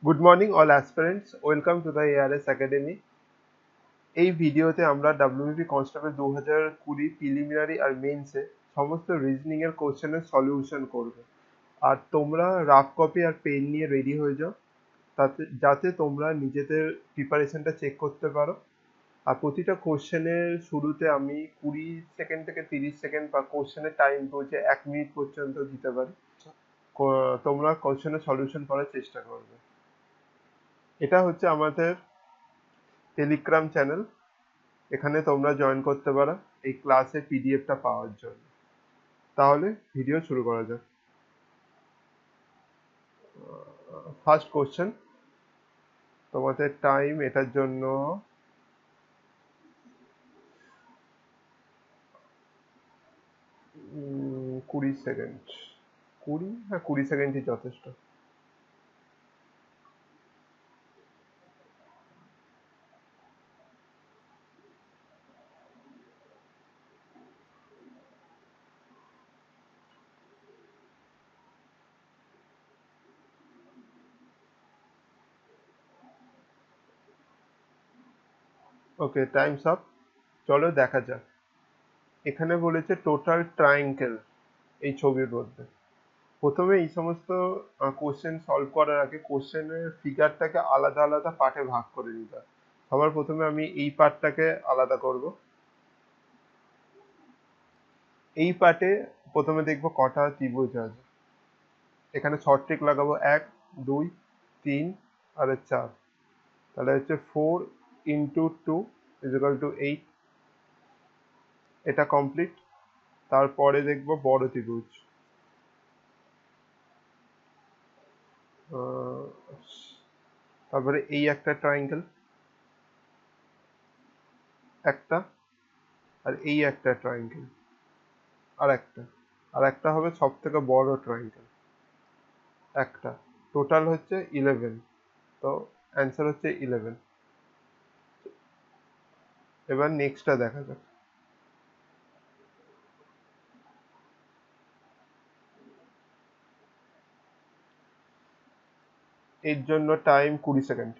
Good morning all aspirants, welcome to the ARS academy. এই ভিডিওতে আমরা ডাব্লিউবিপি কনস্টেবল 2020 প্রিলিমিনারি আর মেন্সে সমস্ত রিজনিং এর কোশ্চেনের সলিউশন করব। আর তোমরা রাফ কপি আর পেন নিয়ে রেডি হয়ে যাও, যাতে তোমরা নিজেদের প্রিপারেশনটা চেক করতে পারো। আর প্রতিটা কোশ্চেনের শুরুতে আমি 20 সেকেন্ড থেকে 30 সেকেন্ড বা কোশ্চেনের টাইম বলছে 1 মিনিট পর্যন্ত দিতে পারি। তোমরা কোশ্চেনের সলিউশন করার চেষ্টা করবে। এটা হচ্ছে আমাদের টেলিগ্রাম চ্যানেল, এখানে তোমরা জয়েন করতে পারো এই ক্লাসের পিডিএফটা পাওয়ার জন্য। তাহলে ভিডিও শুরু করা যাক। ফার্স্ট কোশ্চেন, তোমাদের টাইম এটার জন্য 20 সেকেন্ড। 20, হ্যাঁ 20 সেকেন্ডই যথেষ্ট। ওকে, টাইমস আপ। চলো দেখা যাক। এখানে বলেছে টোটাল ট্রায়াঙ্গেল এই ছবির মধ্যে। প্রথমে এই সমস্ত কোশ্চেন সলভ করার আগে কোশ্চেনের ফিগারটাকে আলাদা আলাদা পার্টে ভাগ করে নিতে হয়। সবার প্রথমে আমি এই পার্টটাকে আলাদা করব। এই পার্টে প্রথমে দেখবো কটা ত্রিভুজ আছে। এখানে শর্ট ট্রিক লাগাবো 1, 2, 3 আর 4। তাহলে হচ্ছে 4 × 2 = 8। এটা কমপ্লিট। তারপরে দেখবো বড় ত্রিভুজ। আহ, তারপরে এই একটা ট্রায়াঙ্গেল, একটা, আর এই একটা ট্রায়াঙ্গেল, আর একটা, আর একটা হবে সব থেকে বড় ট্রায়াঙ্গেল, একটা। টোটাল হচ্ছে 11। তো অ্যান্সার হচ্ছে 11। এবার নেক্সটটা দেখা যাক। এর জন্য time 20 second.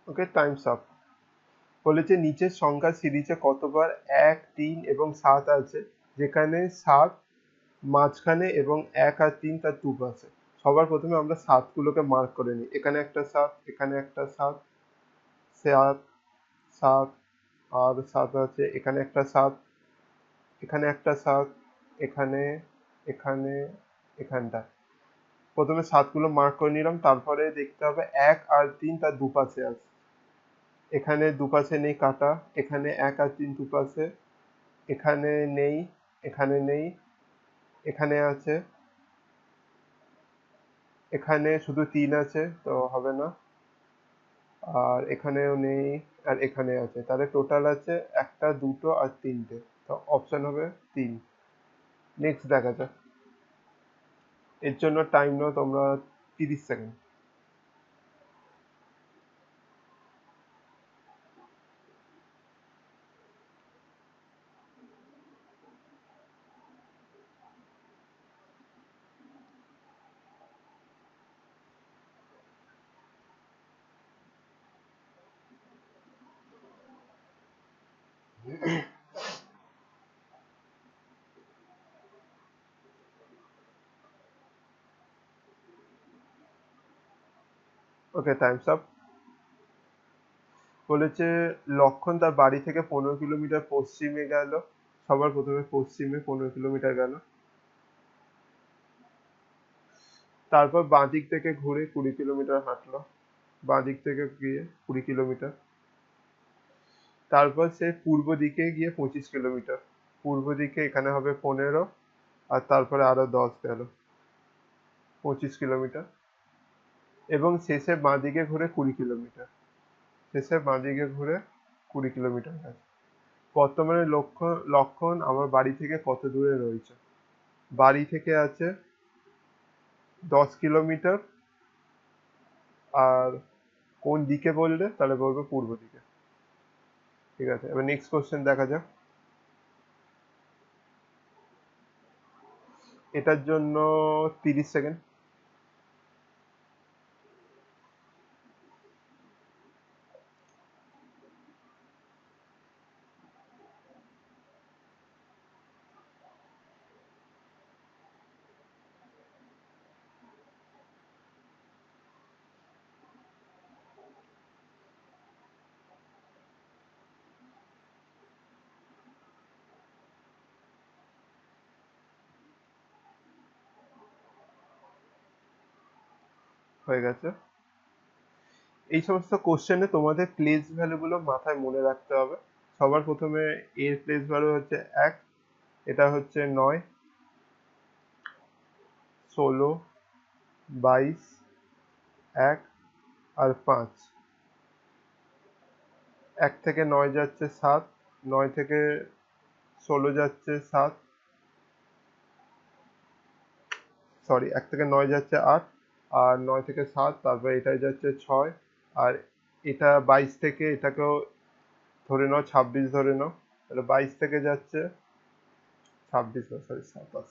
Okay, time's up. বলেছে নিচের সংখ্যা সিরিজে কতবার 1, 3 এবং 7 আছে, যেখানে 7 মাঝখানে এবং 1 আর 3 তার দুপাশে। সবার প্রথমে আমরা 7 গুলোকে মার্ক করে নিই। এখানে একটা 7, এখানে একটা 7, 7, 7 আর 7 আছে, এখানে একটা 7, এখানে একটা 7, এখানে, এখানে, এখানটা। প্রথমে 7 গুলো মার্ক করে নিলাম, তারপরে দেখতে হবে 1 আর 3 তার দুপাশে আছে। এখানে দুপাশে নেই কাটা, এখানে 1 আর 3 দুপাশে, এখানে নেই, এখানে নেই, এখানে আছে, এখানে শুধু 3 আছে তো হবে না, আর এখানেও নেই, আর এখানে আছে। তাহলে টোটাল আছে একটা, দুটো আর তিনটে। তো অপশন হবে 3। নেক্সট দেখা যাক। এর জন্য টাইম নাও তোমরা 30 সেকেন্ড। Okay, time's up. বলেছে লক্ষণ তার বাড়ি থেকে 15 কিলোমিটার পশ্চিমে গেল। সবার প্রথমে পশ্চিমে 15 কিলোমিটার গেল। তারপর বাঁ দিক থেকে ঘুরে 20 কিলোমিটার হাঁটলো। বাঁ দিক থেকে গিয়ে 20 কিলোমিটার। তারপর সে পূর্ব দিকে গিয়ে 25 কিলোমিটার। পূর্ব দিকে এখানে হবে 15, আর তারপরে আরো 10 গেল, 25 কিলোমিটার। এবং শেষে বাঁ দিকে ঘুরে 20 কিলোমিটার। শেষে বাঁ দিকে ঘুরে 20 কিলোমিটার গেছে। বর্তমানে লক্ষণ আমার বাড়ি থেকে কত দূরে রয়েছে। বাড়ি থেকে আছে 10 কিলোমিটার, আর কোন দিকে বললে তাহলে বলবো পূর্ব দিকে। ঠিক আছে, এবার নেক্সট কোশ্চেন দেখা যাক। এটার জন্য 30 সেকেন্ড। হয়ে গেছে। এই সমস্ত কোশ্চেনে তোমাদের প্লেস ভ্যালুগুলো মাথায় মনে রাখতে হবে। সবার প্রথমে এর প্লেস ভ্যালু হচ্ছে 1, এটা হচ্ছে 9, 16, 22, 1 আর 5। 1 থেকে 9 যাচ্ছে 7, 9 থেকে 16 যাচ্ছে 7, সরি 1 থেকে 9 যাচ্ছে 8, আর 9 থেকে 7, তারপর এটাই যাচ্ছে 6, আর এটা 22 থেকে এটাকেও ধরে নাও 26 ধরে নাও, তাহলে 22 থেকে যাচ্ছে 26, সরি 27,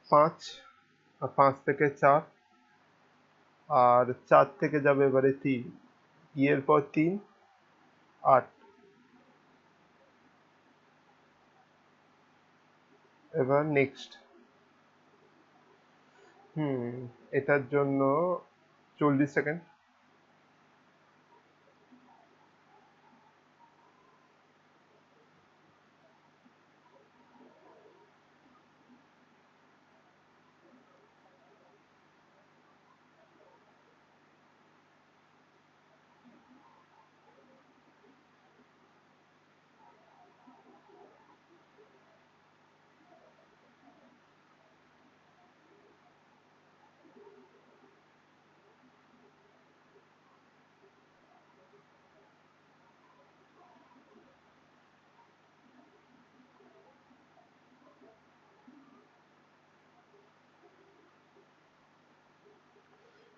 5, আর 5 থেকে 4, আর 4 থেকে যাবে এবারে 3, এর পর 3, 8। এবার নেক্সট। এটার জন্য 40 সেকেন্ড।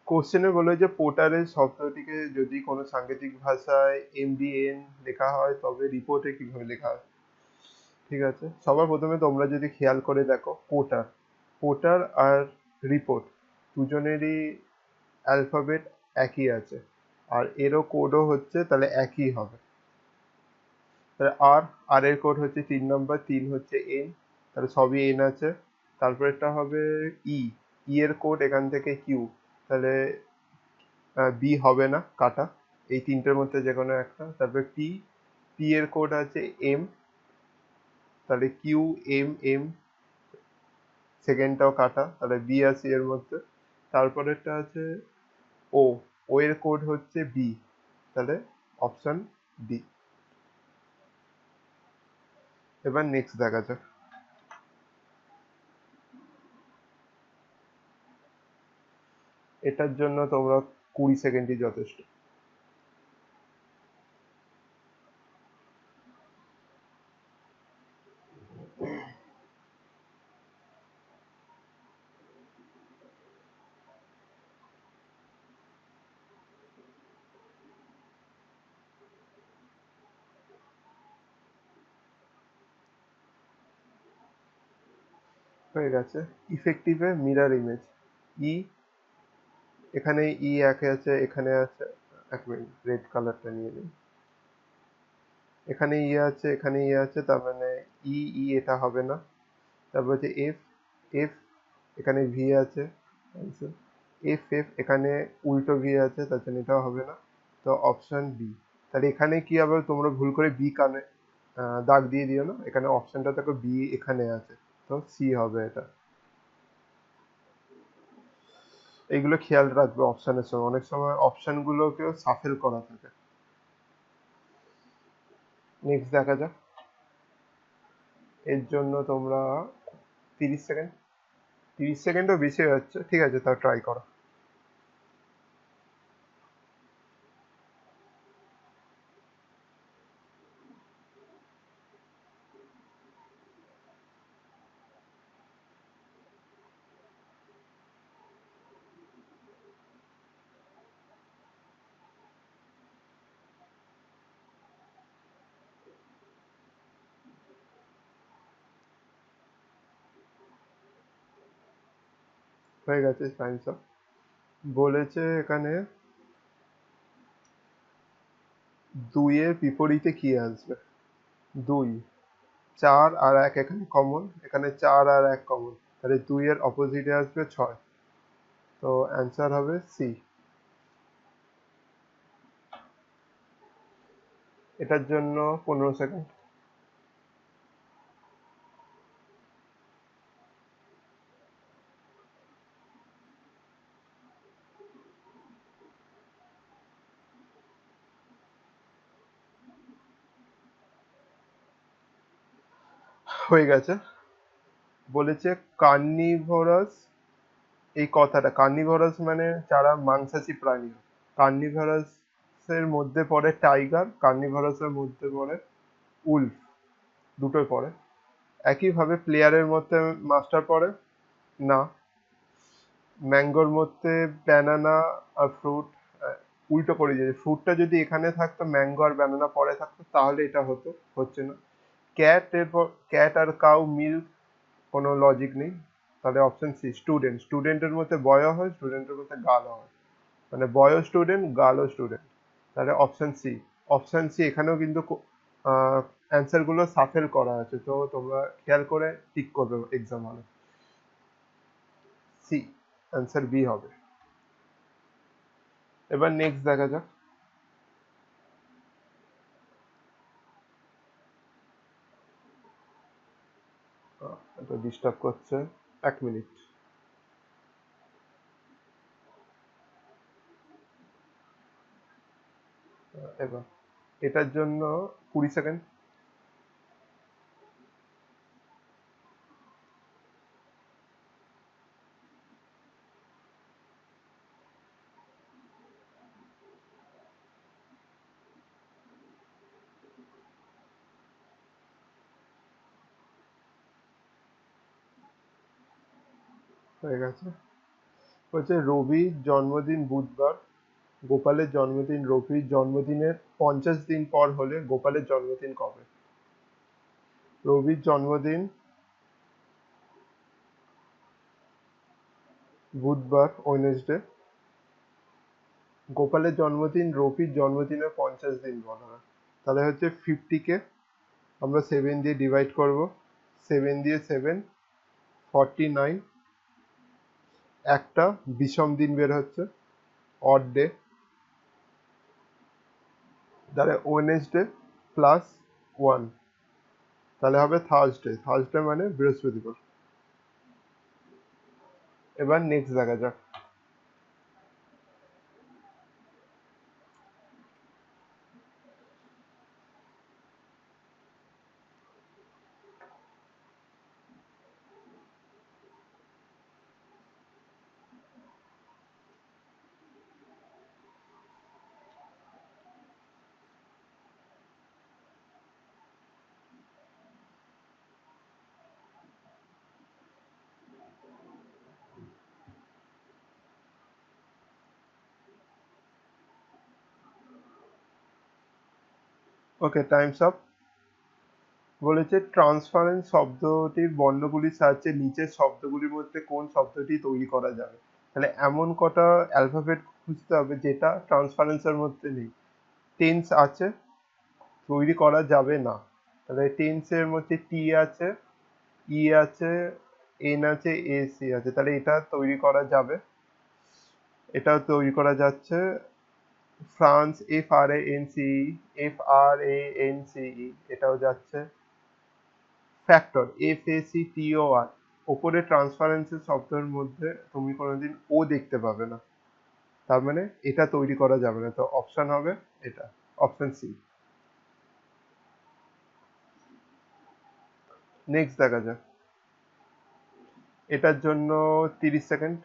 কোশ্চেনে বলে যে পোর্টারের শব্দটিকে যদি কোনো সাংকেতিক ভাষায় এমবিএন লেখা হয় তবে রিপোর্টে কিভাবে লেখা হয়। ঠিক আছে, সবার প্রথমে তোমরা যদি খেয়াল করে দেখো, পোর্টার পোর্টার আর রিপোর্ট দুজনেরই অ্যালফাবেট একই আছে, আর এরও কোডও হচ্ছে তাহলে একই হবে। তাহলে আর এর কোড হচ্ছে 3 নম্বর, 3 হচ্ছে এন, তাহলে সবই এন আছে। তারপরেরটা হবে ই, এর কোড এখান থেকে কিউ, তাহলে বি হবে না, কাটা, এই তিনটের মধ্যে যে কোনো একটা। তারপরে পি, পি এর কোড আছে এম, তাহলে কিউ এম এম, সেকেন্ডটাও কাটা, তাহলে বি আছে এর মধ্যে। তারপরেরটা আছে ও, ও এর কোড হচ্ছে বি, তাহলে অপশন ডি। এবার নেক্সট দেখা যাক। এটার জন্য তোমরা 20 সেকেন্ডই যথেষ্ট। হয়ে গেছে। ইফেক্টিভে মিরর ইমেজ, ই, এখানে ই একে আছে, এখানে আছে, এক মিনিট রেড কালারটা নিয়ে নিই, এখানে ই আছে, এখানে ই আছে, তার মানে ই ই এটা হবে না। তারপর হচ্ছে এফ, এফ, এখানে ভি আছে, এফ এফ, এখানে উল্টো ভি আছে, তার জন্য এটাও হবে না। তো অপশন বি। তাহলে এখানে কি হবে, তোমরা ভুল করে বি কানে দাগ দিয়ে দিও না, এখানে অপশনটা দেখো বি এখানে আছে, তো সি হবে এটা। এইগুলো খেয়াল রাখবে অপশনের সময়, অনেক সময় অপশনগুলোকেও সাফেল করা থাকে। নেক্সট দেখা যাক। এর জন্য তোমরা 30 সেকেন্ড, 30 সেকেন্ডও বেশি হয়ে যাচ্ছে, ঠিক আছে তাও ট্রাই করো। হয়ে গেছে টাইমস আপ। বলেছে এখানে 2 এর বিপরীতে কি আসবে? 2, 4 আর 1 এখানে কমন, এখানে 4 আর 1 কমন, তাহলে 2 এর অপোজিটে আসবে 6। তো অ্যান্সার হবে সি। এটার জন্য 15 সেকেন্ড। হয়ে গেছে। বলেছে কার্নিভোরাস, এই কথাটা কার্নিভোরাস মানে যারা মাংসাশী প্রাণী। কার্নিভোরাস এর মধ্যে পড়ে টাইগার, কার্নিভোরাস এর মধ্যে পড়ে উলফ, দুটোই পড়ে। একইভাবে প্লেয়ারের মধ্যে মাস্টার পড়ে না। ম্যাঙ্গোর মধ্যে ব্যানানা আর ফ্রুট, উল্টো করে দিয়েছে, ফ্রুটটা যদি এখানে থাকতো ম্যাঙ্গো আর ব্যানানা পরে থাকতো তাহলে এটা হতো, হচ্ছে না। ক্যাট এর পর ক্যাট আর কাউ মিল্ক, কোনো লজিক নেই। তাহলে অপশন সি স্টুডেন্ট, স্টুডেন্টের মধ্যে বয় হয়, স্টুডেন্টের মধ্যে গালও হয়, মানে বয় স্টুডেন্ট গালও স্টুডেন্ট। তাহলে অপশন সি। অপশন সি এখানেও কিন্তু অ্যান্সার গুলো সাফেল করা আছে, তো তোমরা খেয়াল করে টিক করবে এক্সাম হলে। সি, অ্যান্সার বি হবে। এবার নেক্সট দেখা যাক। এটা ডিস্টার্ব করছে, 1 মিনিট। এবার এটার জন্য 20 সেকেন্ড। হয়ে গেছে। বলছে রবির জন্মদিন বুধবার, গোপালের জন্মদিন রবির জন্মদিনের 50 দিন পর হলে গোপালের জন্মদিন কবে? রবির জন্মদিন বুধবার, ওয়েনেসডে। গোপালের জন্মদিন রবির জন্মদিনের 50 দিন পর হবে। তাহলে হচ্ছে 50 কে আমরা 7 দিয়ে ডিভাইড করব, 7 দিয়ে 7, 49। একটা বিষম দিন বের হচ্ছে, অড ডে। তাহলে ওয়েনেসডে প্লাস 1, তাহলে হবে থার্সডে। থার্সডে মানে বৃহস্পতিবার। এবার নেক্সট দেখা যাক। ওকে, টাইমস আপ। বলেছে ট্রান্সপারেন্ট শব্দটির বর্ণগুলির সাহায্যে নিচের শব্দগুলির মধ্যে কোন শব্দটি তৈরি করা যাবে? তাহলে এমন কটা অ্যালফাবেট খুঁজতে হবে যেটা ট্রান্সপারেন্সের মধ্যে নেই। টেন্স আছে, তৈরি করা যাবে না। তাহলে টেন্সের মধ্যে টি আছে, ই আছে, এন আছে, এ সি আছে, তাহলে এটা তৈরি করা যাবে। এটাও তৈরি করা যাচ্ছে। France, F R A N C, F R A N C, এটাও যাচ্ছে। Factor, F A C T O R, ওপরে ট্রান্সপারেন্সি শব্দের মধ্যে তুমি কোনোদিন ও দেখতে পাবে না, তার মানে এটা তৈরি করা যাবে না। তো অপশন হবে এটা, অপশন সি। নেক্সট দেখা যাক। এটার জন্য 30 সেকেন্ড।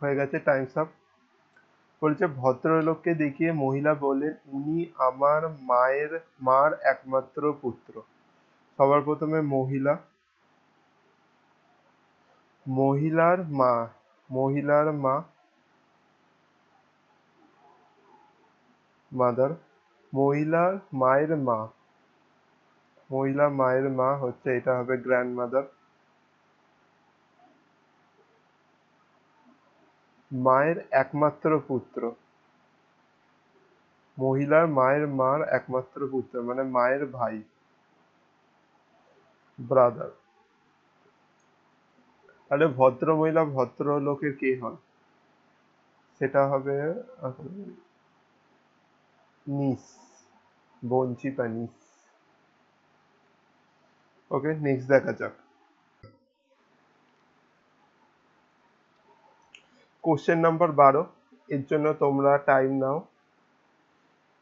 হয়ে গেছে, টাইমস আপ। বলছে ভদ্রলোককে দেখিয়ে মহিলা বললেন, উনি আমার মার একমাত্র পুত্র। সবার প্রথমে মহিলা, মহিলার মা, মহিলার মা, মাদার, মহিলার মায়ের মা, মহিলা মায়ের মা হচ্ছে, এটা হবে গ্র্যান্ড মাদার। মায়ের একমাত্র পুত্র, মহিলার মায়ের মার একমাত্র পুত্র মানে মায়ের ভাই, ব্রাদার। তাহলে ভদ্র মহিলা ভদ্রলোকের কে হন? সেটা হবে নিস, বোনচি বা নিস। ওকে, নেক্সট দেখা যাক। কোশ্চেন নাম্বার 12, এর জন্য তোমরা টাইম নাও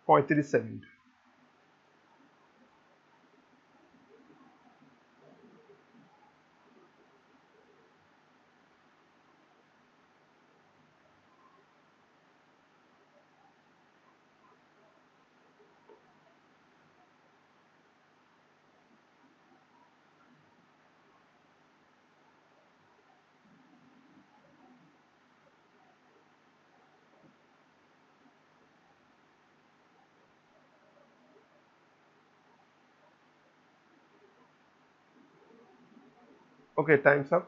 35 সেকেন্ড। Okay, time's up.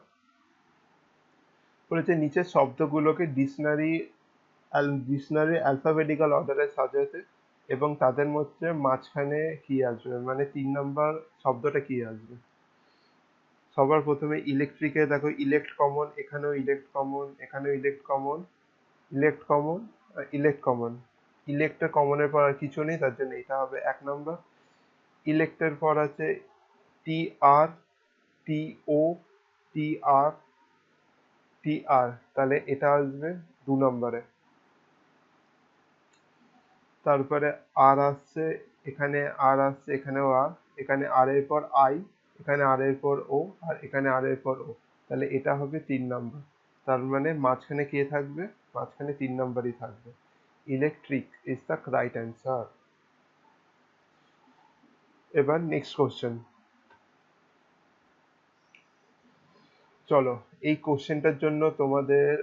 বলেছে নিচের শব্দগুলোকে ডিকশনারি অ্যালফাবেটিক্যাল অর্ডারে সাজাতে এবং তাদের মধ্যে মাঝখানে কি আসবে, মানে 3 নম্বর শব্দটা কি আসবে। সবার প্রথমে ইলেকট্রিকে দেখো, ইলেক্ট কমন, এখানেও ইলেক্ট কমন, এখানেও elect common, elect common, elect common. ইলেক্টের কমনের পর আর কিছু নেই, তার জন্য এটা হবে 1 নম্বর। ইলেক্টের পর আছে টি আর, টি ও, টি আর, টি আর, তাহলে এটা আসবে 2 নম্বরে। তারপরে আর আসছে, এখানে আর আসছে, এখানেও আর, এখানে আর এর পর আই, এখানে আর এর পর ও, আর এখানে আর এর পর ও, তাহলে এটা হবে 3 নম্বর। তার মানে মাঝখানে কে থাকবে, মাঝখানে 3 নম্বরই থাকবে। Electric is the right answer. এবার নেক্সট কোশ্চেন। চলো, এই কোশ্চেনটার জন্য তোমাদের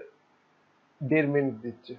1.5 মিনিট দিচ্ছে।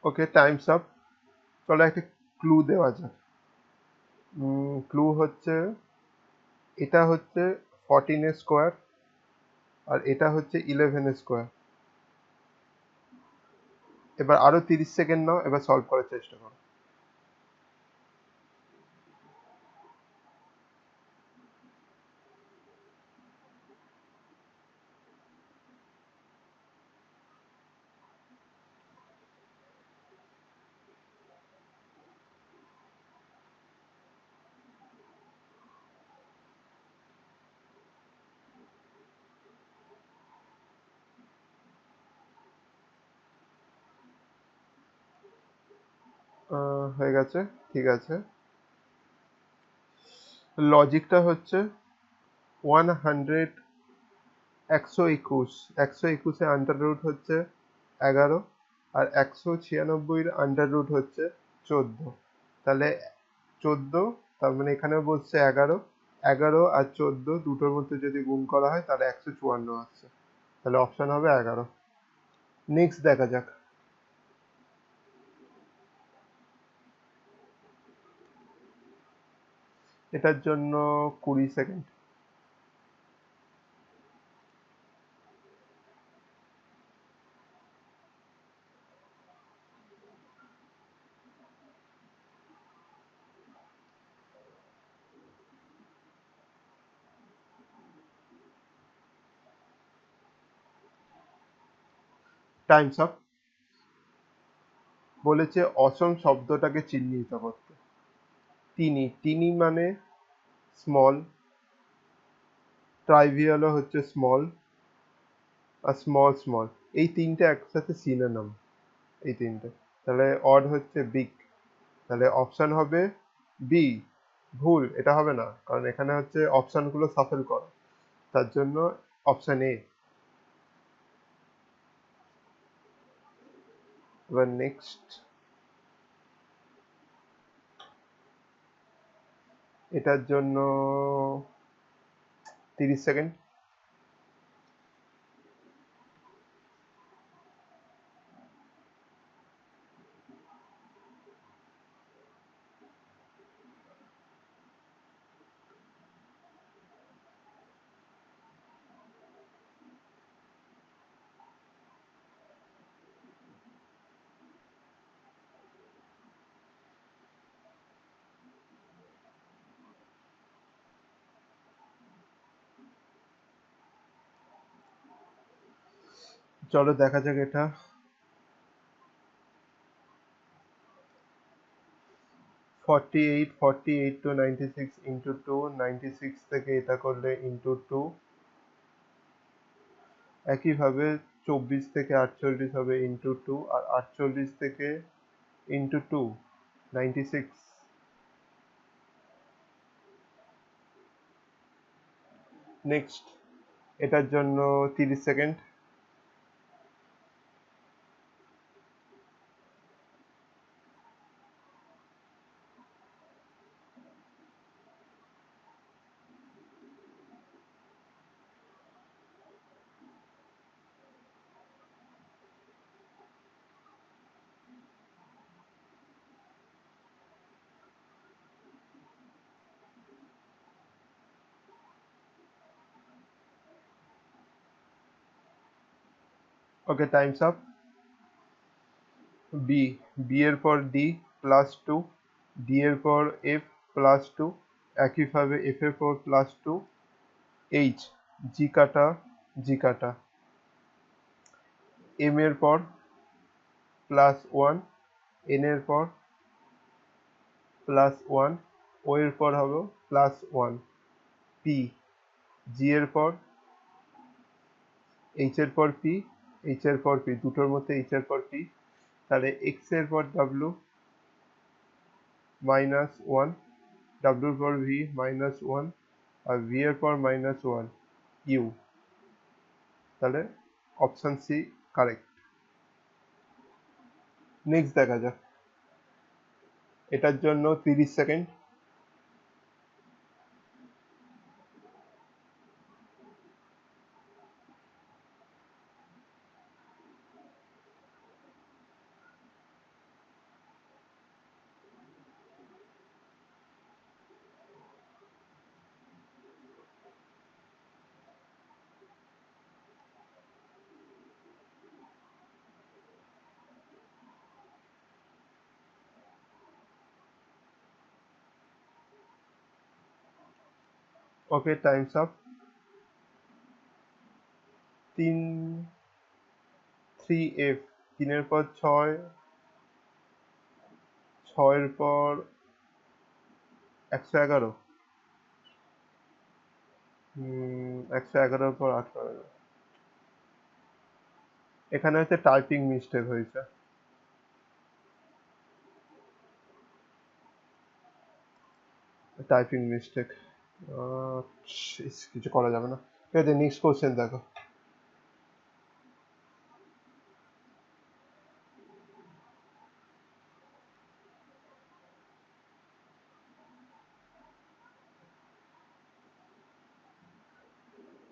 ওকে, টাইমস আপ। চলো একটা ক্লু দেওয়া যাক। ক্লু হচ্ছে, এটা হচ্ছে 14 স্কোয়ার, আর এটা হচ্ছে 11 স্কোয়ার। এবার আরো 30 সেকেন্ড নাও, এবার সলভ করার চেষ্টা করো। হয়ে গেছে, ঠিক আছে। লজিকটা হচ্ছে 100, 121, 121 এর আন্ডার রুট হচ্ছে 11, আর 196 এর আন্ডার রুট হচ্ছে 14। তাহলে 14, তার মানে এখানেও বলছে 11, 11 আর 14 দুটোর মধ্যে যদি গুণ করা হয় তাহলে 154 আসছে। তাহলে অপশন হবে 11। নেক্সট দেখা যাক। এটার জন্য 20 সেকেন্ড। Times up. বলেছে অসম শব্দটাকে চিহ্নিত করতে। তিনি, তিনি মানে স্মল, ট্রাইভিয়ালও হচ্ছে স্মল, আর স্মল স্মল, এই তিনটে একসাথে সিনোনিম, এই তিনটে। তাহলে অড হচ্ছে বিগ। তাহলে অপশন হবে বি। ভুল, এটা হবে না, কারণ এখানে হচ্ছে অপশনগুলো সাফল করা, তার জন্য অপশন এ। এবার নেক্সট। এটার জন্য 30 সেকেন্ড। চলো দেখা যাক এটা। 48, 48 to 96 ইন্টু 2, 96 থেকে এটা করলে ইন্টু 2। একইভাবে 24 থেকে 48 হবে ইন্টু 2, আর 48 থেকে ইন্টু 2, 96। নেক্সট। এটার জন্য 30 second. Okay, time's up. B, B এর পর ডি +2, ডি এর পর এফ +2, একইভাবে এফ এর পর +2, এইচ, জি কাটা, জি কাটা, এম এর পর +1, এন এর পর +1, ও এর পর হবে +1, পি, জি এর পর, এইচ এর পর পি, এইচ এর পর পি, দুটোর মধ্যে এইচ এর পর পি। তাহলে এক্স এর পর ডাব্লু -1, ডাব্লুর পর ভি -1, আর ভি এর পর -1, ইউ। তাহলে অপশন সি কারেক্ট। নেক্সট দেখা যাক। এটার জন্য 30 সেকেন্ড। Okay, time's up. তিন, 3F, 3-এর পর 6, 6-এর পর 111, 111-এর পর 18। এখানে হচ্ছে টাইপিং মিস্টেক হয়েছে। টাইপিং মিস্টেক, কিছু করা যাবে না। ঠিক আছে, নেক্সট কোশ্চেন দেখো।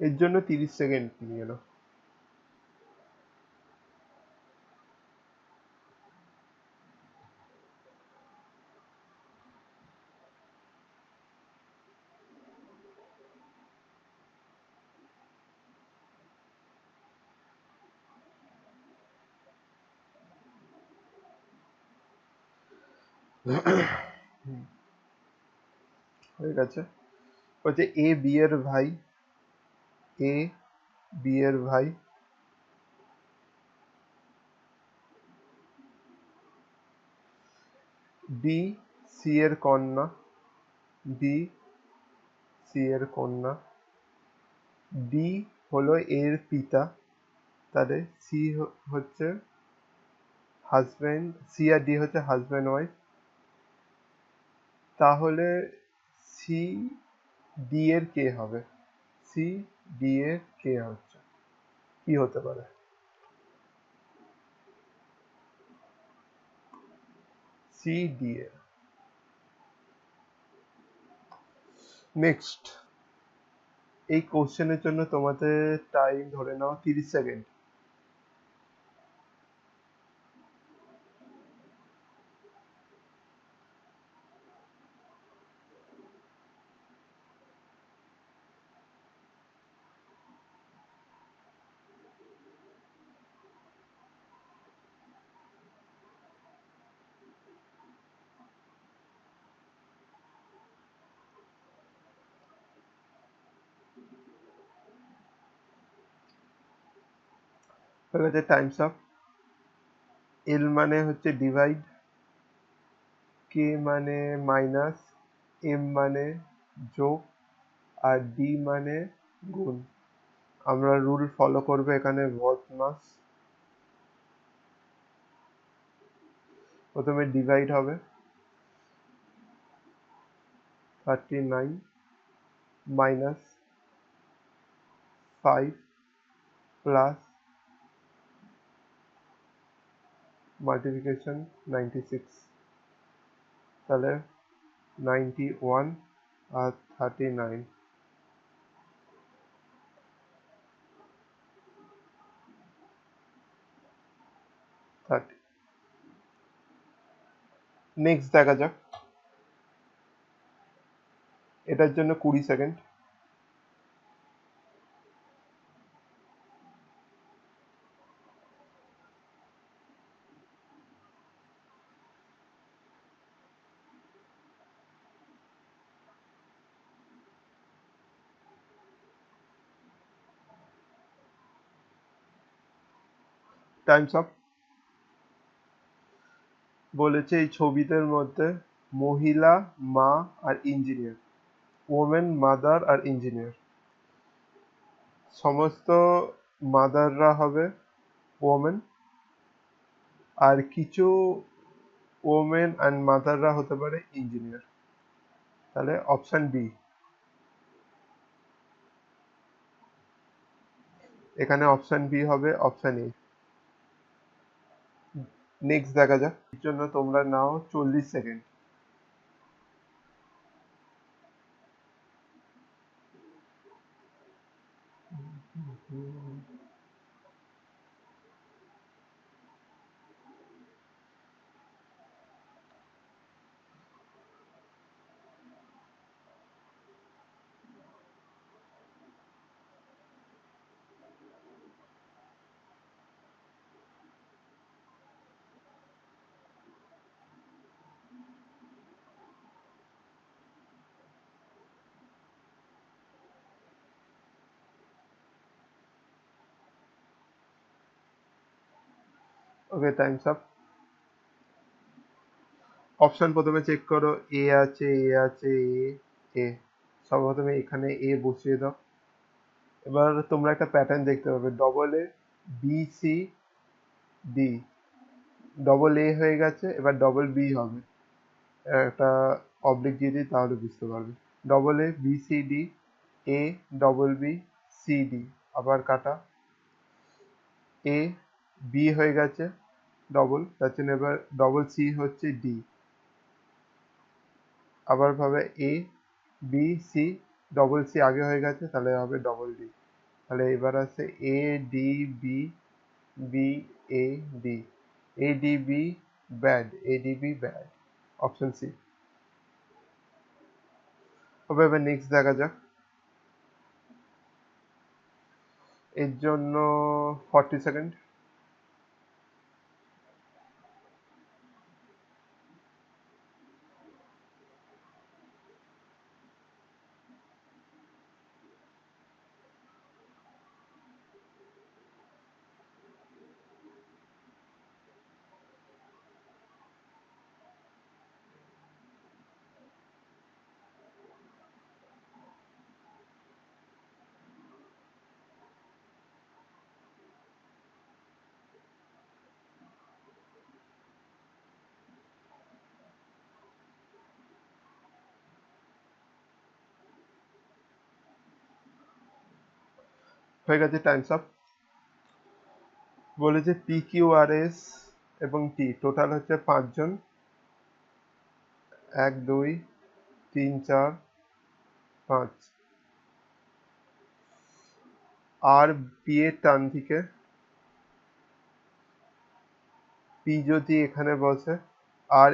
এর জন্য 30 সেকেন্ড নিয়ে নাও। হয়ে গেছে। বলছে এ বি এর ভাই, এ বি এর ভাই, বি সি এর কন্যা, বি সি এর কন্যা, ডি হলো এর পিতা, তাহলে সি হচ্ছে হাজবেন্ড, সি আর ডি হচ্ছে হাজবেন্ড ওয়াইফ, তাহলে সি ডি এর কে হবে? সি ডি এর কে হচ্ছে, কি হতে পারে? সি ডি এর। নেক্সট, এই কোশ্চেনের জন্য তোমাদের টাইম ধরে নাও 30 সেকেন্ড। হয়ে গেছে, টাইমস আপ। এল মানে হচ্ছে ডিভাইড, কে মানে মাইনাস, এম মানে যোগ, আর ডি মানে গুণ। আমরা রুল ফলো করবো এখানে বদমাস। প্রথমে ডিভাইড হবে, 39 মাইনাস 5 প্লাস মাল্টিপ্লিকেশন 96, তাহলে 91 আর 39, 30। নেক্সট দেখা যাক। এটার জন্য 20 সেকেন্ড। Times up. বলেছে এই ছবিদের মধ্যে মহিলা মা আর ইঞ্জিনিয়ার, ওমেন মাদার আর ইঞ্জিনিয়ার, সমস্ত মাদাররা হবে ওমেন, আর কিছু ওমেন অ্যান্ড মাদাররা হতে পারে ইঞ্জিনিয়ার। তাহলে অপশন বি, এখানে অপশন বি হবে অপশন এ। নেক্সট দেখা যাক। এর জন্য তোমরা নাও 40 second. Okay, time's up. Option প্রথমে চেক করো, এ আছে, এ আছে, এ, সর্বপ্রথমে এখানে এ বসিয়ে দাও। এবার তোমরা একটা প্যাটার্ন দেখতে পাবে, double A, B C D, double A হয়ে গেছে, এবার ডবল বি হবে। একটা অবলিক দিয়ে দিই তাহলে বুঝতে পারবে। Double A B C D, A double B C D, আবার কাটা, এ বি হয়ে গেছে ডবল, তার জন্য এবার ডবল সি হচ্ছে ডি, আবার ভাবে এ বি সি, ডবল সি আগে হয়ে গেছে তাহলে হবে ডবল ডি, তাহলে এবার আছে A D B B A D, A D B bad, A D B bad, option C হবে। এবার নেক্সট দেখা যাক। এর জন্য 40 সেকেন্ড। হয়ে গেছে, টাইমস আপ। বলেছে পি কিউ আর এস এবং টি টোটাল হচ্ছে 5 জন, 1 2 3 4 5, আর পি এর টান দিকে, পি যদি এখানে বসে আর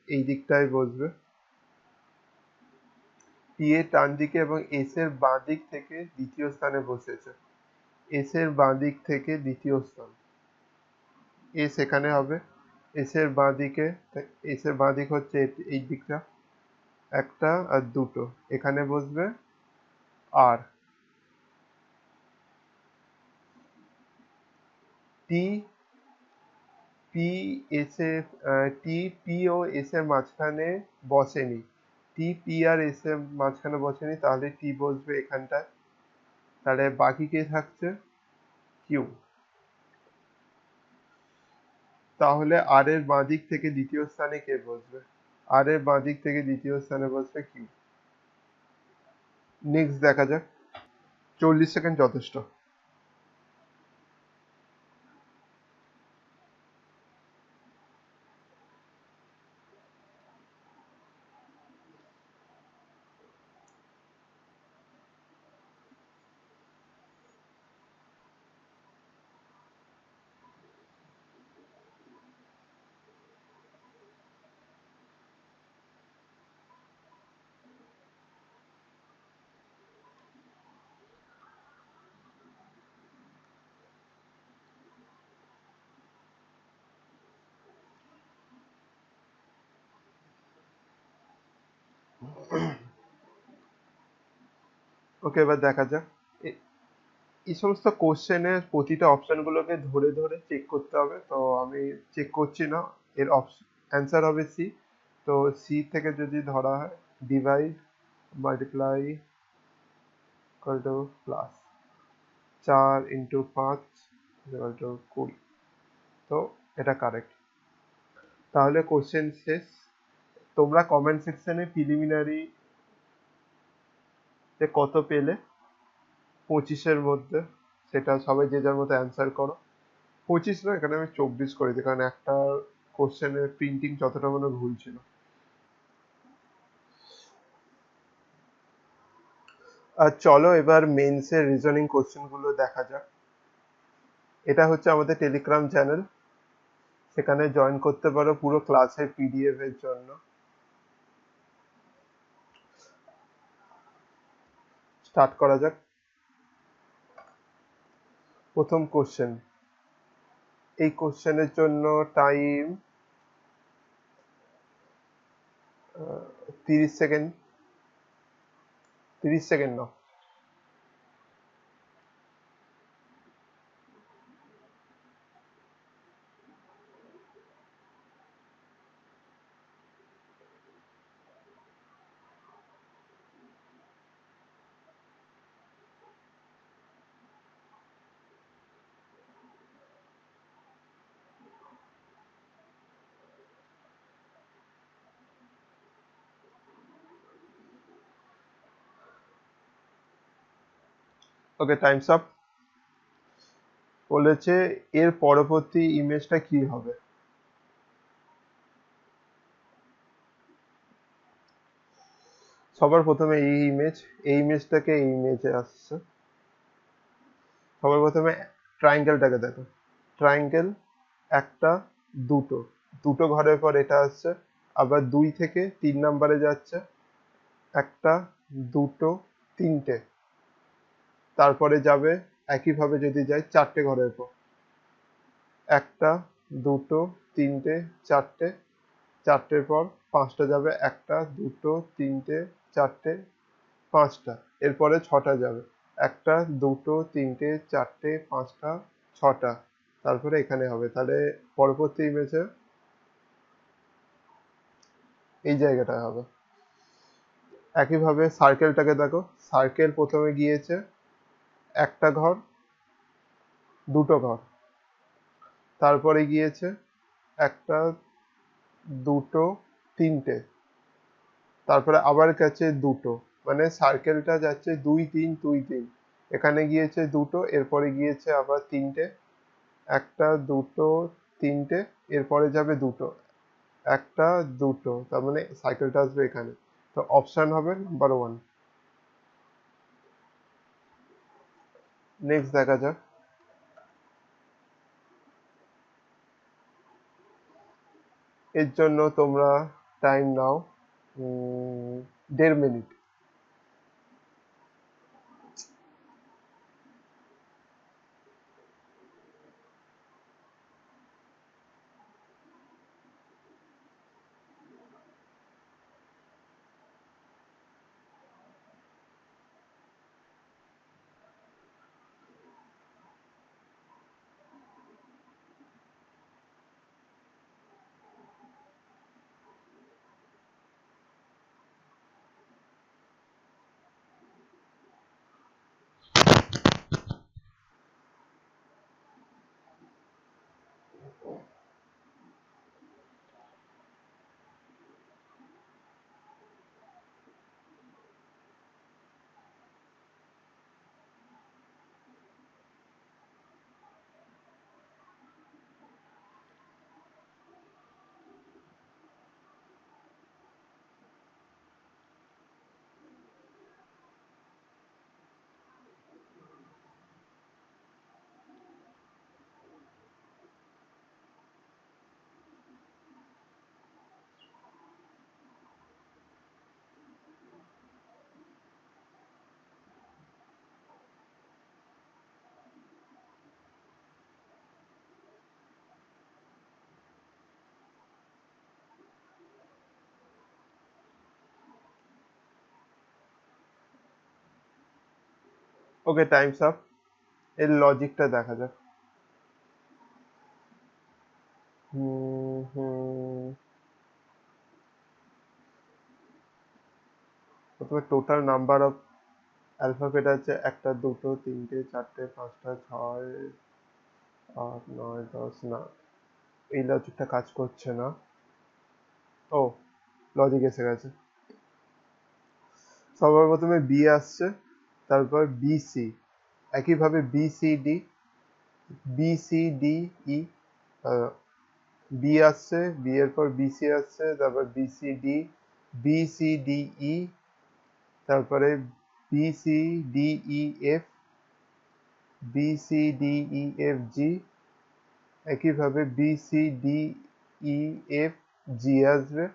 এই দিকটায় বসবে, পি এর ডান দিকে এবং এস এর বাঁ দিক থেকে দ্বিতীয় স্থানে বসেছে, এস এর বাঁ দিক থেকে দ্বিতীয় স্থান, এস এখানে হবে, এস এর বাঁ দিকে, এস এর বাঁ দিক হচ্ছে এই দিকটা, একটা আর দুটো এখানে বসবে, আর টি পি এস এর টি পি ও এস এর মাঝখানে বসেনি, টি পি আর এস এর মাঝখানে বসেনি, তাহলে টি বসবে এখানটায়, তাহলে বাকি কে থাকছে, কিউ। তাহলে আর এর বাঁ দিক থেকে দ্বিতীয় স্থানে কে বসবে, আর এর বাঁ দিক থেকে দ্বিতীয় স্থানে বসবে কিউ। নেক্সট দেখা যাক। 40 সেকেন্ড যথেষ্ট। ওকে, এবার দেখা যাক। এই সমস্ত কোশ্চেনের প্রতিটা অপশন গুলোকে ধরে ধরে চেক করতে হবে, তো আমি চেক করছি না। এর অ্যান্সার হবে সি। তো সি থেকে যদি ধরা হয় divide multiply equal to plus 4 × 5 equal to 20, তো এটা কারেক্ট। তাহলে কোশ্চেন শেষ। তোমরা কমেন্ট সেকশনে প্রিলিমিনারি তে কত পেলে 25-এর মধ্যে, সেটা সবাই যে যার মতো অ্যান্সার করো। 25 না, এখানে আমি 24 করেছি, কারণ একটা কোশ্চেনের প্রিন্টিং যতটা মনে ভুল ছিল। আর চলো এবার মেন্সের রিজনিং কোশ্চেন গুলো দেখা যাক। এটা হচ্ছে আমাদের টেলিগ্রাম চ্যানেল, সেখানে জয়েন করতে পারো পুরো ক্লাসের পিডিএফ এর জন্য। স্টার্ট করা যাক। প্রথম কোশ্চেন, এই কোশ্চেনের জন্য টাইম 30 সেকেন্ড। 30 সেকেন্ড নাও। ওকে, টাইমস আপ। বলেছে এর পরবর্তী ইমেজটা কি হবে। সবার প্রথমে এই ইমেজটাকে এই ইমেজে আসছে। সবার প্রথমে ট্রায়াঙ্গেলটাকে দেখো। ট্রায়াঙ্গেল একটা, দুটো, দুটো ঘরের পর এটা আসছে। আবার 2 থেকে 3 নম্বরে যাচ্ছে, একটা, দুটো, তিনটে। তারপরে যাবে একইভাবে যদি যায় 4টে ঘরের পর, একটা, দুটো, তিনটে, চারটে। 4টের পর 5টা যাবে, একটা, দুটো, তিনটে, চারটে, 5টা। এরপরে 6টা যাবে, একটা, দুটো, তিনটে, চারটে, 5টা, 6টা। তারপরে এখানে হবে, তাহলে পরবর্তী ইমেজে এই জায়গাটায় হবে। একইভাবে সার্কেলটাকে দেখো। সার্কেল প্রথমে গিয়েছে একটা ঘর, দুটো ঘর, তারপরে গিয়েছে একটা, দুটো, তিনটে, তারপরে আবার কাছে দুটো। মানে সার্কেলটা যাচ্ছে 2 3 2 3। এখানে গিয়েছে দুটো, এরপরে গিয়েছে আবার তিনটে, একটা, দুটো, তিনটে, এরপরে যাবে দুটো, একটা, দুটো, তার মানে সাইকেলটা আসবে এখানে। তো অপশন হবে নাম্বার 1। নেক্সট দেখা যাক। এর জন্য তোমরা টাইম নাও 1.5 মিনিট। ওকে, টাইমস আপ। এর লজিকটা দেখা যাক। হুম হুম প্রথমে টোটাল নাম্বার অফ অ্যালফাবেট আছে একটা, দুটো, তিনটে, চারটে, 5টা, 6, 8, 9, 10। না, এই লজিকটা কাজ করছে না। ও, লজিক এসে গেছে। সবার প্রথমে বি আসছে, তারপর বিসি। একইভাবে বিসিডি, বিসিডি, বি আসছে, বি এর পর বিসি আসছে, তারপর বিসিডি, বিসিডিই, তারপরে বিসিডিইএফ, বিসিডিইএফজি। একইভাবে বিসিডিইএফজি আসবে,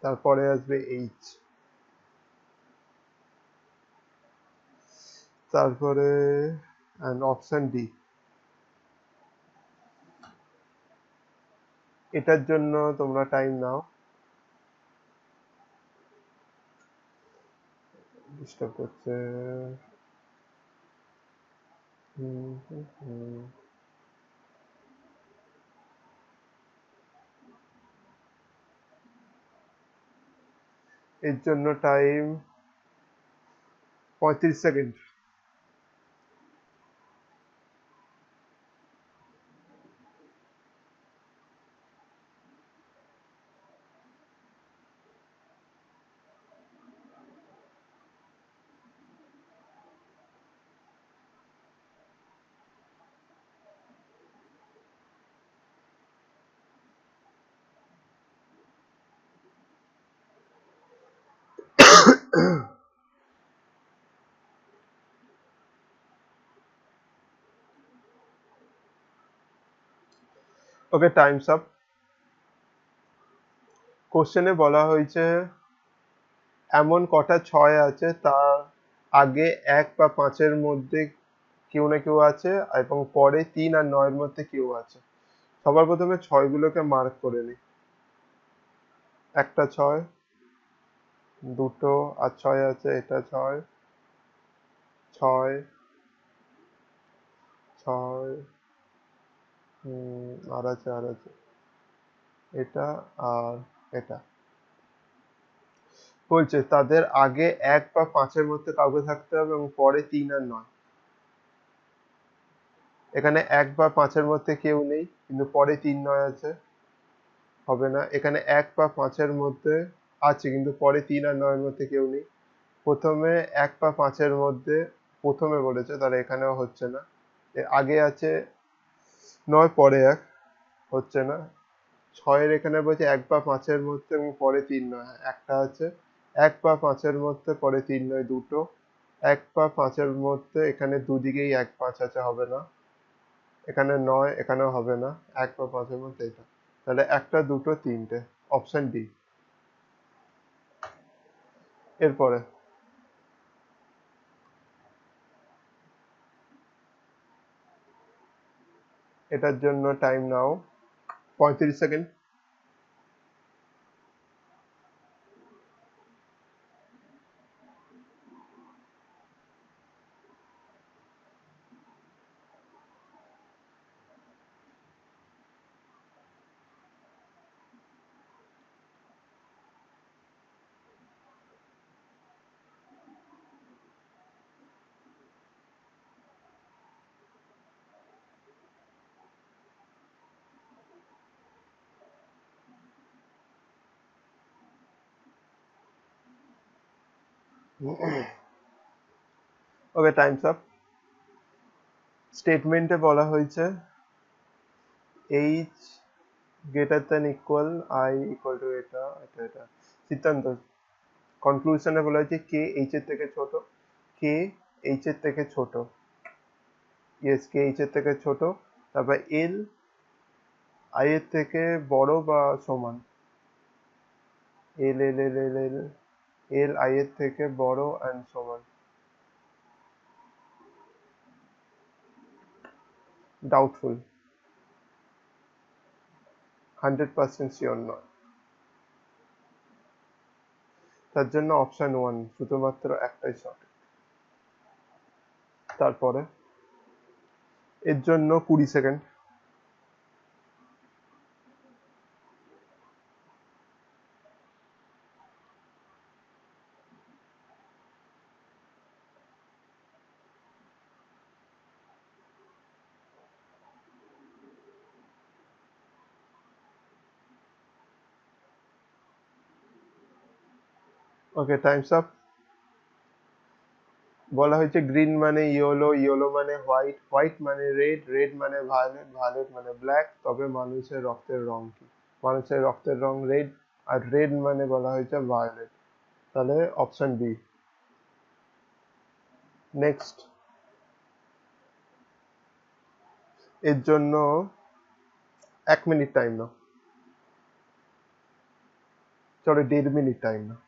তারপরে আসবে এইচ, তারপরে অপশন ডি। এটার জন্য তোমরা টাইম নাও। ডিস্টার্ব করছে। হুম, হুম, হুম। এর জন্য time 35 second. Okay, time's up. কোশ্চেনে বলা হয়েছে এমন কটা ছয় আছে তার আগে 1 বা 5-এর মধ্যে কেউ না কেউ আছে এবং পরে 3 আর 9-এর মধ্যে কেউ আছে। সবার প্রথমে ছয়গুলোকে মার্ক করে নি। একটা ছয়, দুটো আর ছয় আছে, এটা ছয়, ছয়, ছয়, আর আছে এটা আর এটা। বলছে তাদের আগে 1 বা 5-এর মধ্যে কাউকে থাকতে হবে এবং পরে 3 আর 9। এখানে 1 বা 5-এর মধ্যে কেউ নেই, কিন্তু পরে 3 9 আছে, হবে না। এখানে 1 বা 5-এর মধ্যে আছে কিন্তু পরে 3 আর 9-এর মধ্যে কেউ নেই। প্রথমে 1 বা 5-এর মধ্যে প্রথমে বলেছে, তাহলে এখানেও হচ্ছে না। এর আগে আছে 9, পরে 1, হচ্ছে না। 6-এর এখানে বলছে 1 বা 5-এর মধ্যে এবং পরে 3 9, একটা আছে। 1 বা 5-এর মধ্যে পরে 3 9 দুটো। 1 বা 5-এর মধ্যে এখানে দুদিকেই 1 5 আছে, হবে না। এখানে 9, এখানেও হবে না। 1 বা 5-এর মধ্যে এটা, তাহলে একটা, দুটো, তিনটে, অপশন ডি। এরপরে এটার জন্য টাইম নাও 35 সেকেন্ড। Okay, time's up. স্টেটমেন্টে বলা হয়েছে H greater than equal I equal to এটা এটা এটা। সিদ্ধান্ত। কনক্লুশনে বলা হয়েছে কে এইচ এর থেকে ছোট, কে এইচ এর থেকে ছোট, ইয়েস কে এইচ এর থেকে ছোট। তারপর এল আই এর থেকে বড় বা সমান, এল এল এল এল এল এল আই এর থেকে বড় অ্যান্ড সমান। ডাউটফুল, 100% শিওর নয়। তার জন্য অপশন 1 শুধুমাত্র একটাই সঠিক। তারপরে এর জন্য 20 সেকেন্ড। Okay, time's up. বলা হয়েছে গ্রিন মানে ইয়েলো, ইয়েলো মানে হোয়াইট, হোয়াইট মানে রেড, রেড মানে ভায়োলেট, ভায়োলেট মানে ব্ল্যাক। তবে মানুষের রক্তের রং কি? মানুষের রক্তের রং রেড, আর রেড মানে বলা হয়েছে ভায়োলেট, তাহলে অপশন বি। নেক্সট এর জন্য 1 মিনিট টাইম নাও, চলো 1.5 মিনিট টাইম নাও।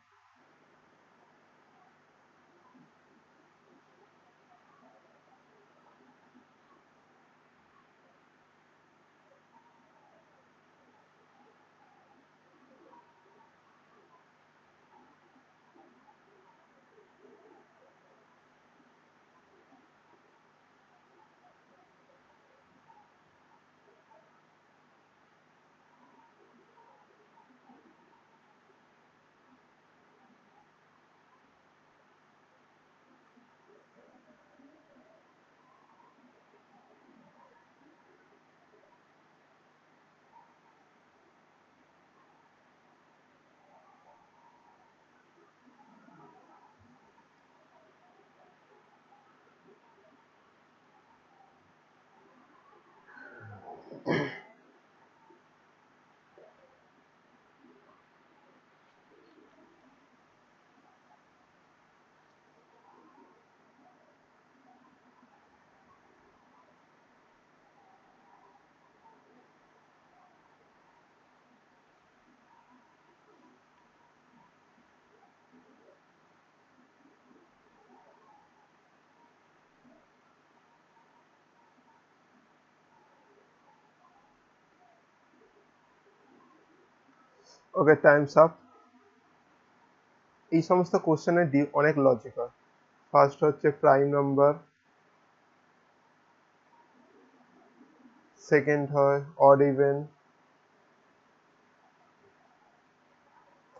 ওকে, টাইমস আপ। এই সমস্ত কোশ্চেনের অনেক লজিক হয়। ফার্স্ট হচ্ছে প্রাইম নাম্বার, সেকেন্ড হয় অড ইভেন,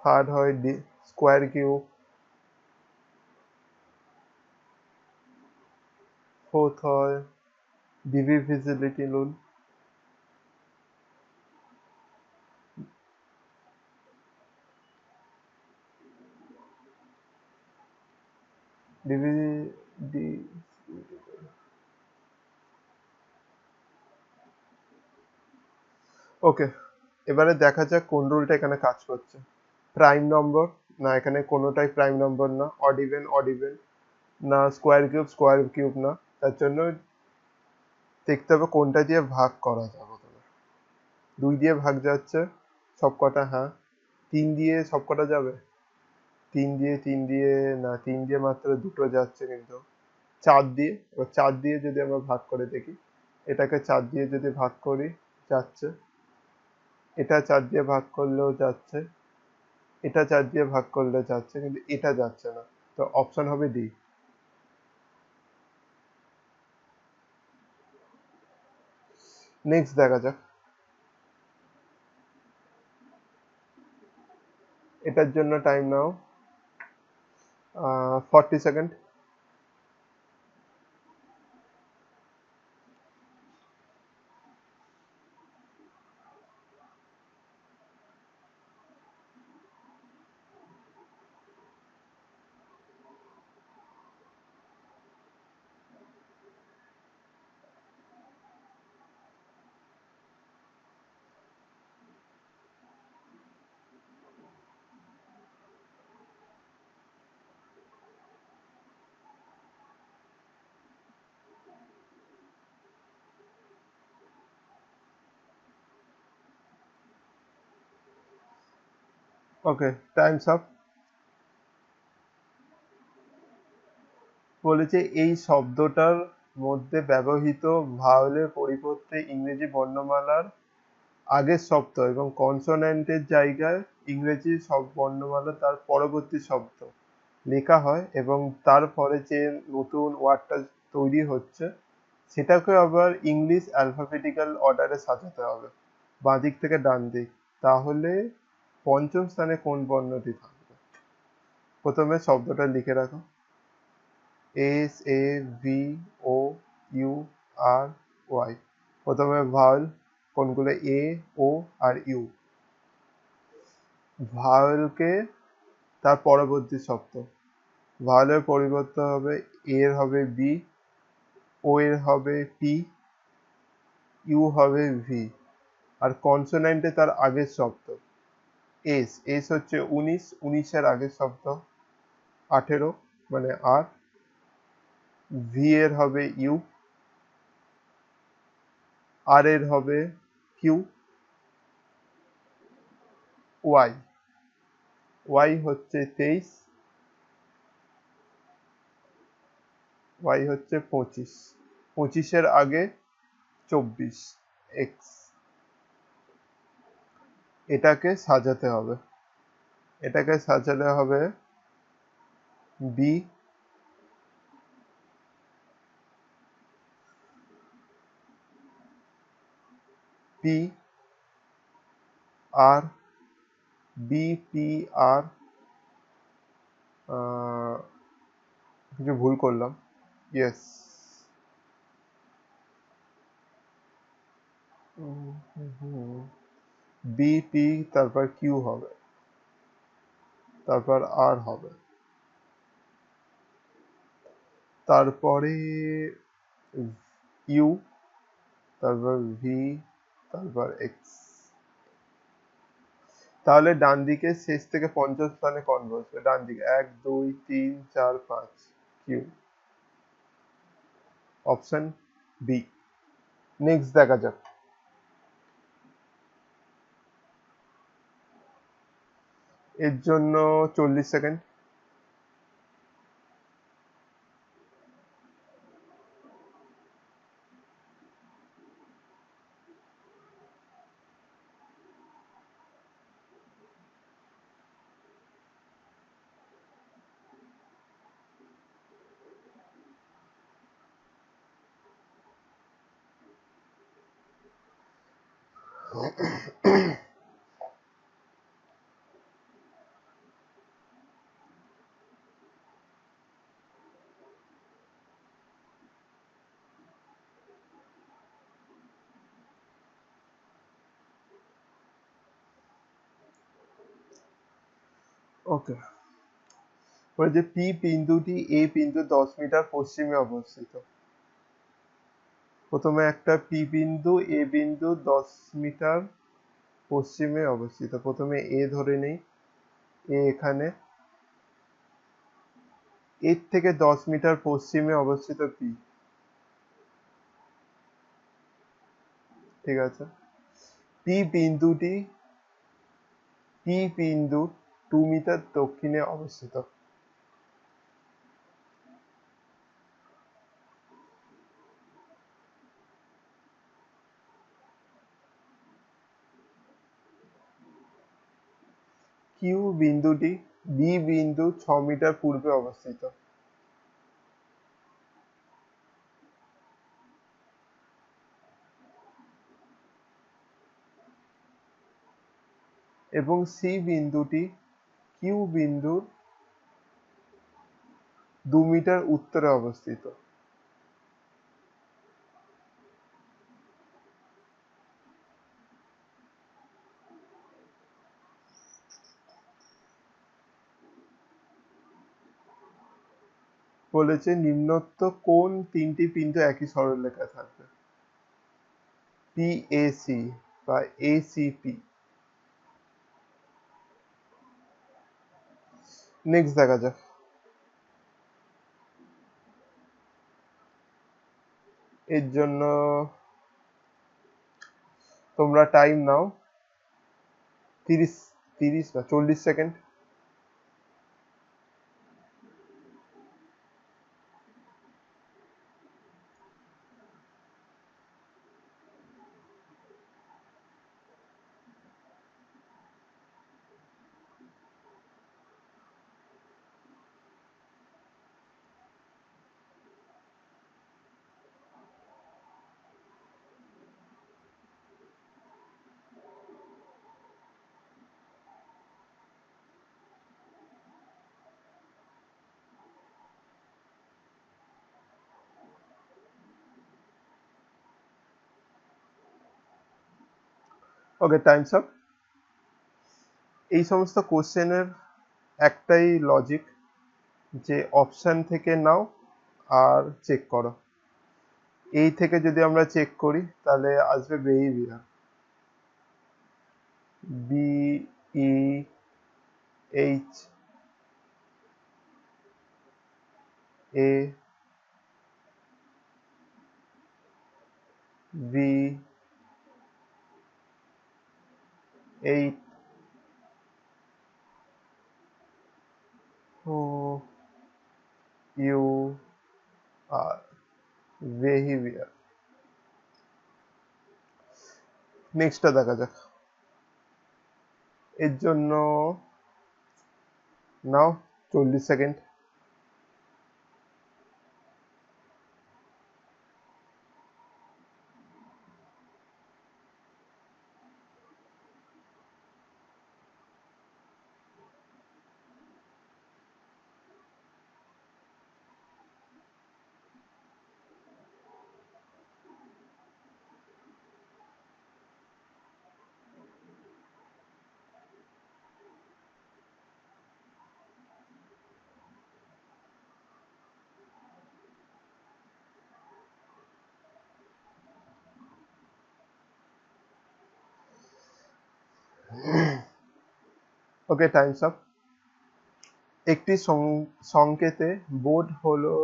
থার্ড হয় স্কোয়ার কিউব, ফোর্থ হয় ডিভিজিবিলিটি রুল, ডিভি ওকে, এবারে দেখা যাক কোন রুলটা এখানে কাজ করছে। প্রাইম নম্বর, না এখানে কোনোটাই প্রাইম নম্বর না। অড ইভেন না, স্কোয়ার কিউব না। তার জন্য দেখতে হবে কোনটা দিয়ে ভাগ করা যাবে। দুই দিয়ে ভাগ যাচ্ছে সব কটা, হ্যাঁ। তিন দিয়ে সব কটা যাবে? তিন দিয়ে না, তিন দিয়ে মাত্র দুটো যাচ্ছে কিন্তু। চার দিয়ে, এবার চার দিয়ে যদি আমরা ভাগ করে দেখি, এটাকে চার দিয়ে যদি ভাগ করি যাচ্ছে, এটা চার দিয়ে ভাগ করলেও যাচ্ছে, এটা চার দিয়ে ভাগ করলে যাচ্ছে, কিন্তু এটা যাচ্ছে না। তো অপশন হবে ডি। নেক্সট দেখা যাক। এটার জন্য টাইম নাও 40 সেকেন্ড। Okay, time's up. বলেছে এই শব্দটার মধ্যে ব্যবহৃত ভাওয়েলের পরিবর্তে ইংরেজি বর্ণমালার আগের শব্দ এবং কনসোন্যান্টের জায়গায় ইংরেজি সব বর্ণমালা তার পরবর্তী শব্দ লেখা হয়, এবং তারপরে যে নতুন ওয়ার্ডটা তৈরি হচ্ছে সেটাকে আবার ইংলিশ অ্যালফাবেটিক্যাল অর্ডারে সাজাতে হবে বাঁদিক থেকে ডান দিক। তাহলে পঞ্চম স্থানে কোন বর্ণটি থাকবে? প্রথমে শব্দটা লিখে রাখো। SAVOUR। প্রথমে ভাওয়েল কোনগুলো? এ, ও আর ইউ। ভাওয়েলকে তার পরবর্তী শব্দ, ভাওয়েলের পরিবর্তে হবে এর হবে বি, ও এর হবে পি, ইউ হবে ভি, আর কনসোন্যান্টে তার আগের শব্দ এস। এস হচ্ছে 19, 19-এর আগের শব্দ 18 মানে আর। ভি এর হবে ইউ, আর এর হবে কিউ, ওয়াই। ওয়াই হচ্ছে 23, ওয়াই হচ্ছে 25, 25-এর আগে 24, এক্স। এটাকে সাজাতে হবে, এটাকে সাজালে হবে বি, পি, আর, বি, পি, আর, কিছু ভুল করলাম, ইয়েস। বি, পি, তারপর কিউ হবে, তারপর আর হবে, তারপরে ইউ, তারপর ভি, তারপর এক্স। তাহলে ডান দিকে শেষ থেকে পঞ্চম স্থানে কোন বসবে? ডান দিকে 1 2 3 4 5, কিউ। Option B. নেক্সট দেখা যাক। এর জন্য 40 সেকেন্ড। ওকে, যে পি বিন্দুটি এ বিন্দু 10 মিটার পশ্চিমে অবস্থিত। প্রথমে একটা পি বিন্দু এ বিন্দু 10 মিটার পশ্চিমে অবস্থিত। প্রথমে এ ধরে নেই, এ এখানে, এর থেকে 10 মিটার পশ্চিমে অবস্থিত পি। ঠিক আছে, পি বিন্দুটি পি বিন্দু 2 মিটার দক্ষিণে অবস্থিত কিউ বিন্দুটি বি বিন্দু 6 মিটার পূর্বে অবস্থিত এবং সি বিন্দুটি কিউ বিন্দুর 2 মিটার উত্তরে অবস্থিত বলেছে নিম্নোক্ত কোন তিনটি বিন্দু একই সরলরেখায় থাকবে? পিএসি বা এসিপি। নেক্সট দেখা যাক। এর জন্য তোমরা টাইম নাও 40 সেকেন্ড। Okay, time's up. এই সমস্ত কোশ্চেনের একটাই লজিক, যে অপশন থেকে নাও আর চেক করো। এই থেকে যদি আমরা চেক করি তাহলে আসবে behaviour, B E H A V eight O U R, behaviour. নেক্সটটা দেখা যাক। এর জন্য now 40 second. Okay, time's up. একটি সংকেতে বোর্ড হলো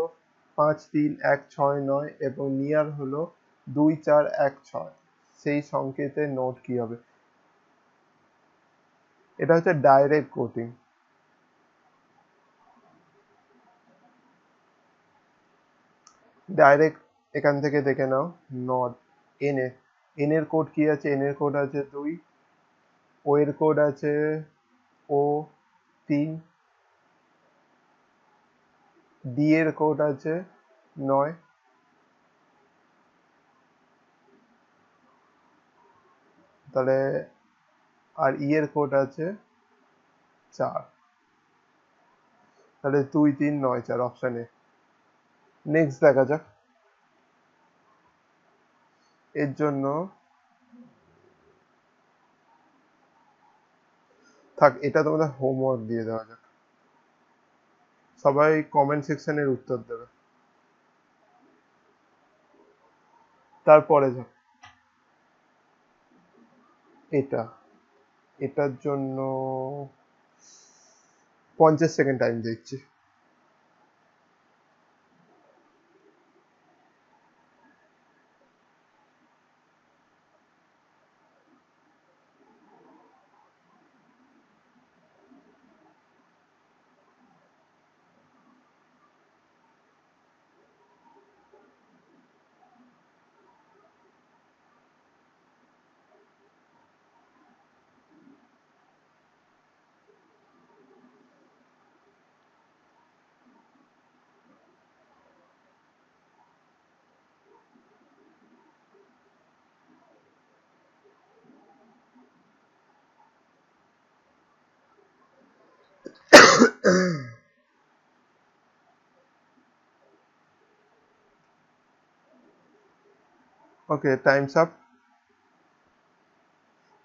53169 এবং নিয়ার হলো 2416, সেই সংকেতের নোট কি হবে? এটা হচ্ছে ডাইরেক্ট কোটিং। ডাইরেক্ট এখান থেকে দেখে নাও। নট এন এর, এন এর কোড কি আছে? এন এর কোড আছে 2, ও এর কোড আছে ও 3, ডি এর কোড আছে 9, তাহলে আর ই এর কোড আছে 4, তাহলে 2 3 9 4 অপশন এ। নেক্সট দেখা যাক। এর জন্য থাক, এটা তোমাদের হোমওয়ার্ক দিয়ে দেওয়া যাক, সবাই কমেন্ট সেকশনের উত্তর দেবে। তারপরে যাক এটা, এটার জন্য 50 সেকেন্ড টাইম দিচ্ছি। ওকে, টাইমস আপ।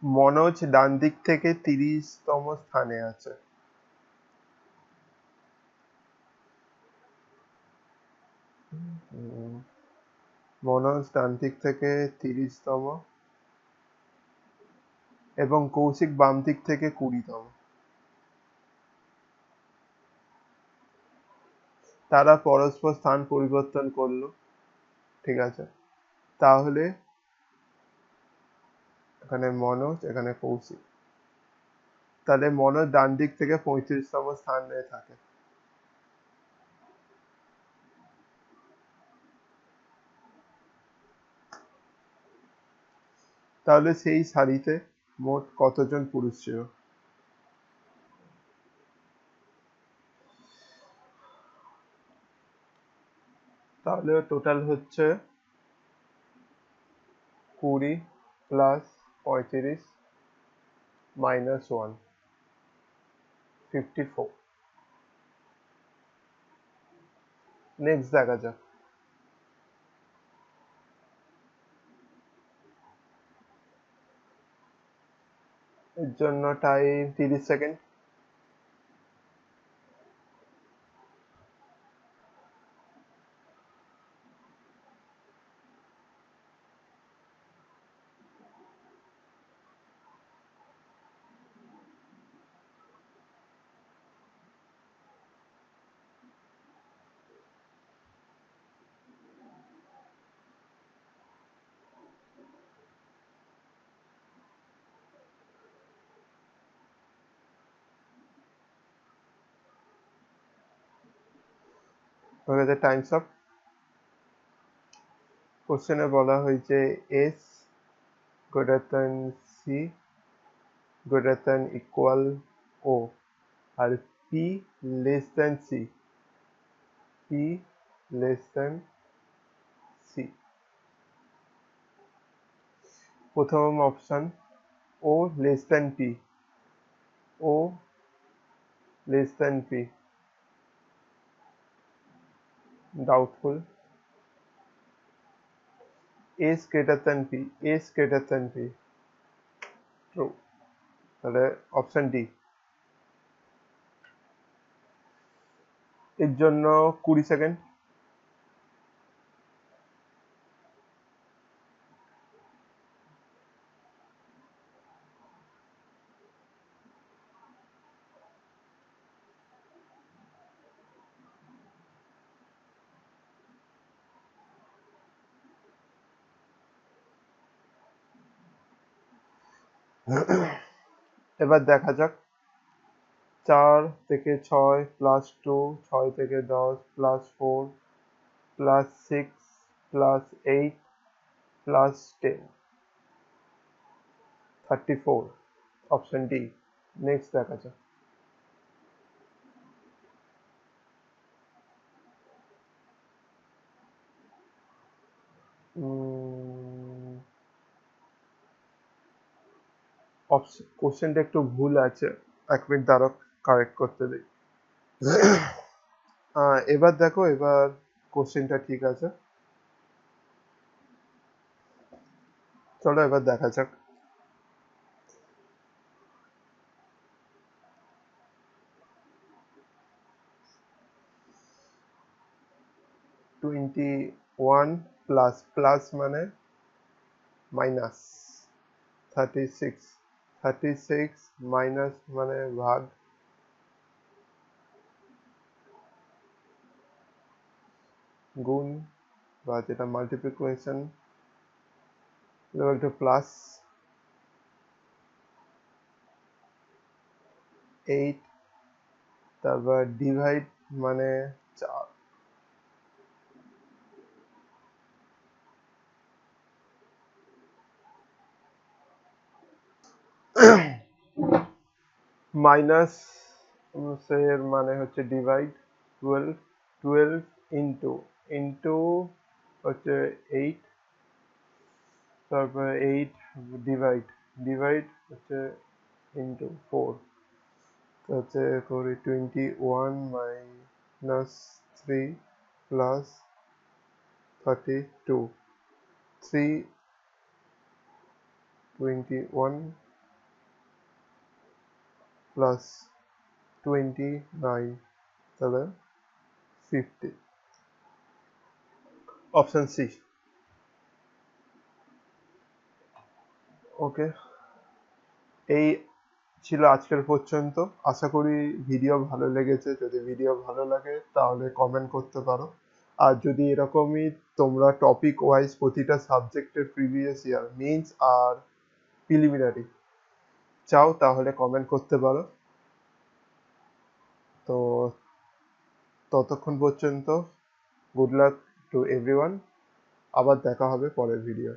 মনোজ ডান দিক থেকে 30তম স্থানে আছে। মনোজ ডান দিক থেকে 30তম এবং কৌশিক বাম দিক থেকে 20তম। তারা পরস্পর স্থান পরিবর্তন করলো, ঠিক আছে? তাহলে এখানে মনোজ, এখানে কৌশিক, তাহলে মনোজ ডান দিক থেকে 35তম স্থানে থাকে। তাহলে সেই সারিতে মোট কতজন পুরুষ ছিল? তাহলে টোটাল হচ্ছে 20 প্লাস 35 মাইনাস 1, 54। নেক্সট দেখা যাক। এর জন্য টাইম 30 সেকেন্ড। হয়ে গেছে টাইমস আপ। কোশ্চেনে বলা হয়েছে S greater than C greater than equal O, আর P less than C, P less than C. প্রথম option O less than P, O less than P, doubtful. S greater than P, S greater than P, true. তাহলে option D. এর জন্য 20 second. এবার দেখা যাক 4 থেকে 6 plus 2, 6 থেকে 10 plus 4 plus 6 plus 8 plus 10, 34। Option D. Next দেখা যাক। কোশ্চেনটা একটু ভুল আছে, 1 মিনিট দাঁড়াও, কারেক্ট করতে দিই। এবার দেখো, এবার কোশ্চেনটা ঠিক আছে, চলো এবার দেখা যাক। টোয়েন্টি ওয়ান প্লাস, প্লাস মানে মাইনাস, 36, 36 মাইনাস মানে ভাগ, গুণ, বা যেটা মাল্টিপ্লিকেশন টু প্লাস 8, তারপর ডিভাইড মানে 4, মাইনাস এর মানে হচ্ছে ডিভাইড, 12, 12 ইন্টু, ইন্টু হচ্ছে 8, তারপর 8 ডিভাইড, ডিভাইড হচ্ছে ইন্টু 4, হচ্ছে করি 21 মাইনাস 3 প্লাস 32, 3, 21 প্লাস 29, তাহলে 50, অপশন সি। ওকে, এই ছিল আজকের পর্যন্ত। আশা করি ভিডিও ভালো লেগেছে। যদি ভিডিও ভালো লাগে তাহলে কমেন্ট করতে পারো। আর যদি এরকমই তোমরা টপিক ওয়াইজ প্রতিটা সাবজেক্টের প্রিভিয়াস ইয়ার, মেন্স আর প্রিলিমিনারি চাও তাহলে কমেন্ট করতে পারো। তো ততক্ষণ পর্যন্ত গুড লাক টু এভরিওয়ান, আবার দেখা হবে পরের ভিডিও।